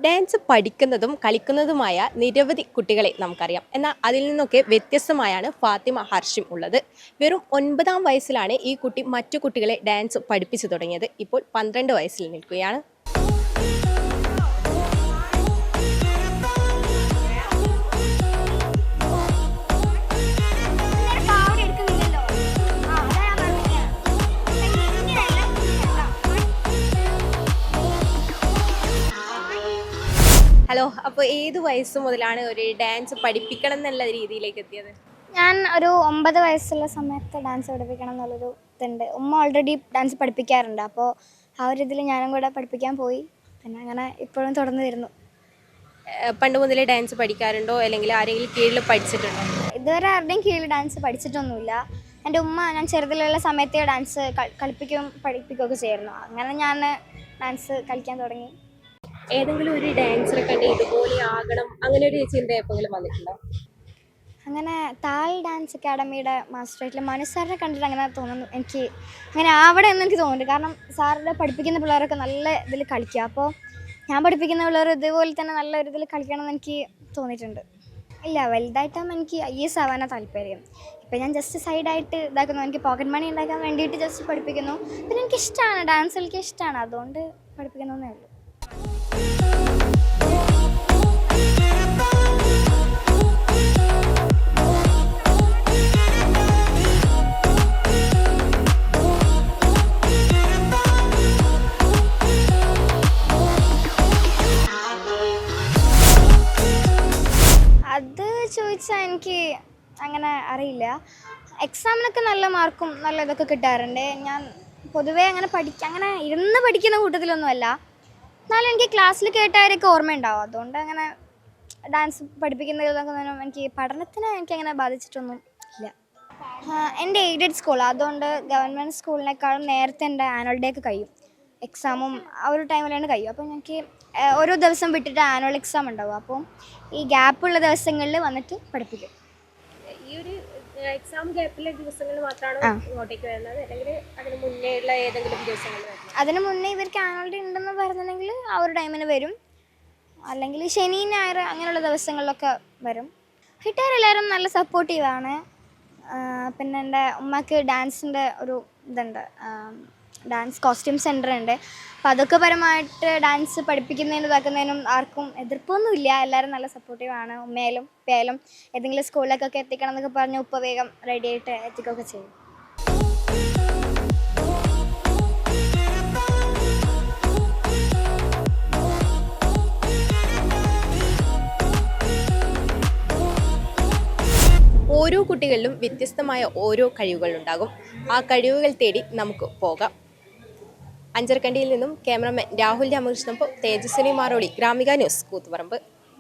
Dance പഠിക്കുന്നതും കളിക്കുന്നതുമായ നിരവധി കുട്ടികളെ നമുക്കറിയാം. എന്നാൽ അതിൽ നിന്നൊക്കെ വ്യത്യസ്തമായാണ് ഫാത്തിമ ഹർഷിം ഉള്ളത്. വെറും 9-ാം വയസ്സിലാണ് ഈ കുട്ടി മറ്റു കുട്ടികളെ ഡാൻസ് പഠിപ്പിച്ചു തുടങ്ങിയത്. ഇപ്പോൾ 12 വയസ്സിൽ നിൽക്കുകയാണ്. ഹലോ, അപ്പോൾ ഏത് വയസ്സ് മുതലാണ് ഒരു ഡാൻസ് പഠിപ്പിക്കണം എന്നുള്ള രീതിയിലേക്ക് എത്തിയത്? ഞാൻ ഒരു 9 വയസ്സുള്ള സമയത്ത് ഡാൻസ് പഠിപ്പിക്കണം എന്നുള്ളൊരു ഇതുണ്ട്. ഉമ്മ ഓൾറെഡി ഡാൻസ് പഠിപ്പിക്കാറുണ്ട്. അപ്പോൾ ആ ഒരു ഇതിൽ ഞാനും കൂടെ പഠിപ്പിക്കാൻ പോയി. പിന്നെ അങ്ങനെ ഇപ്പോഴും തുടർന്ന് വരുന്നു. പണ്ട് മുതലേ ഡാൻസ് പഠിക്കാറുണ്ടോ, അല്ലെങ്കിൽ ആരെങ്കിലും കീഴിൽ പഠിച്ചിട്ടുണ്ടോ? ഇതുവരെ ആരുടെയും കീഴിൽ ഡാൻസ് പഠിച്ചിട്ടൊന്നുമില്ല. എൻ്റെ ഉമ്മ ഞാൻ ചെറുതിലുള്ള സമയത്തേ ഡാൻസ് കളിപ്പിക്കുകയും പഠിപ്പിക്കുകയൊക്കെ ചെയ്യായിരുന്നു. അങ്ങനെ ഞാൻ ഡാൻസ് കളിക്കാൻ തുടങ്ങി. ഏതെങ്കിലും ഒരു ഡാൻസറെ കണ്ട് ഇതുപോലെ ആകണം അങ്ങനെ ഒരു ചിന്ത എപ്പോഴെങ്കിലും വന്നിട്ടുണ്ടോ? അങ്ങനെ താൽ ഡാൻസ് അക്കാഡമിയുടെ മാസ്റ്ററായിട്ടുള്ള മനു സാറിനെ കണ്ടിട്ട് അങ്ങനെ തോന്നുന്നു. എനിക്ക് അങ്ങനെ ആവണം എന്ന് എനിക്ക് തോന്നുന്നുണ്ട്. കാരണം സാറിൻ്റെ പഠിപ്പിക്കുന്ന പിള്ളേരൊക്കെ നല്ല ഇതിൽ കളിക്കുക. അപ്പോൾ ഞാൻ പഠിപ്പിക്കുന്ന പിള്ളേർ ഇതുപോലെ തന്നെ നല്ല ഒരു ഇതിൽ കളിക്കണം എന്ന് എനിക്ക് തോന്നിയിട്ടുണ്ട്. ഇല്ല, വലുതായിട്ടാകുമ്പോൾ എനിക്ക് IAS ആവാനാണ് താല്പര്യം. ഇപ്പം ഞാൻ ജസ്റ്റ് സൈഡായിട്ട് ഇതാക്കുന്നു. എനിക്ക് പോക്കറ്റ് മണി ഉണ്ടാക്കാൻ വേണ്ടിയിട്ട് ജസ്റ്റ് പഠിപ്പിക്കുന്നു. പിന്നെ എനിക്കിഷ്ടമാണ് ഡാൻസ് കളിക്കാൻ ഇഷ്ടമാണ്, അതുകൊണ്ട് പഠിപ്പിക്കുന്നതേ ഉള്ളൂ. അത് ചോദിച്ചാൽ എനിക്ക് അങ്ങനെ അറിയില്ല. എക്സാമിനൊക്കെ നല്ല മാർക്കും നല്ല ഇതൊക്കെ കിട്ടാറുണ്ട്. ഞാൻ പൊതുവേ അങ്ങനെ ഇരുന്ന് പഠിക്കുന്ന കൂട്ടത്തിലൊന്നുമല്ല. എന്നാലും എനിക്ക് ക്ലാസ്സിൽ കേട്ടവരൊക്കെ ഓർമ്മയുണ്ടാവും. അതുകൊണ്ട് അങ്ങനെ ഡാൻസ് പഠിപ്പിക്കുന്നതിലൊന്നും എനിക്ക് പഠനത്തിന് എനിക്കങ്ങനെ ബാധിച്ചിട്ടൊന്നും ഇല്ല. എൻ്റെ എയ്ഡഡ് സ്കൂൾ, അതുകൊണ്ട് ഗവൺമെൻറ് സ്കൂളിനേക്കാളും നേരത്തെ എൻ്റെ ആനുവൽ ഡേ ഒക്കെ കഴിയും. എക്സാമും ആ ഒരു ടൈമിലാണ് കഴിയും. അപ്പോൾ എനിക്ക് ഓരോ ദിവസം വിട്ടിട്ട് ആനുവൽ എക്സാം ഉണ്ടാവും. അപ്പോൾ ഈ ഗ്യാപ്പുള്ള ദിവസങ്ങളിൽ വന്നിട്ട് പഠിപ്പിക്കും. ഈ ഒരു എക്സാം ഗ്യാപ്പിലെ ദിവസങ്ങളിൽ മാത്രമാണ് ഇങ്ങോട്ടേക്ക് വരുന്നത്, അല്ലെങ്കിൽ അതിന് മുന്നേ ഉള്ള ഏതെങ്കിലും ദിവസങ്ങളിൽ? അതിന് മുന്നേ ഇവർക്ക് ആനുവൽ ഡേ ഉണ്ടെന്ന് പറഞ്ഞിട്ടുണ്ടെങ്കിൽ ആ ഒരു ടൈമിന് വരും. അല്ലെങ്കിൽ ശനി ഞായർ അങ്ങനെയുള്ള ദിവസങ്ങളിലൊക്കെ വരും. വീട്ടുകാരെല്ലാവരും നല്ല സപ്പോർട്ടീവാണ്. പിന്നെ എൻ്റെ ഉമ്മക്ക് ഡാൻസിൻ്റെ ഒരു ഇതുണ്ട്, ഡാൻസ് കോസ്റ്റ്യൂം സെൻറ്റർ ഉണ്ട്. അപ്പോൾ അതൊക്കെ പരമായിട്ട് ഡാൻസ് പഠിപ്പിക്കുന്നതിനും ഇതാക്കുന്നതിനും ആർക്കും എതിർപ്പൊന്നുമില്ല. എല്ലാവരും നല്ല സപ്പോർട്ടീവാണ്. ഉമ്മയായാലും ഉപ്പയായാലും ഏതെങ്കിലും സ്കൂളിലേക്കൊക്കെ എത്തിക്കണം എന്നൊക്കെ പറഞ്ഞ് ഉപ്പ വേഗം റെഡി ആയിട്ട് എത്തിക്കുകയൊക്കെ ചെയ്യും. ഓരോ കുട്ടികളിലും വ്യത്യസ്തമായ ഓരോ കഴിവുകളുണ്ടാകും. ആ കഴിവുകൾ തേടി നമുക്ക് പോകാം. അഞ്ചരക്കണ്ടിയിൽ നിന്നും ക്യാമറമാൻ രാഹുൽ രാമകൃഷ്ണനൊപ്പം തേജസ്വിനി മാറോളി, ഗ്രാമിക ന്യൂസ്, കൂത്തുപറമ്പ്.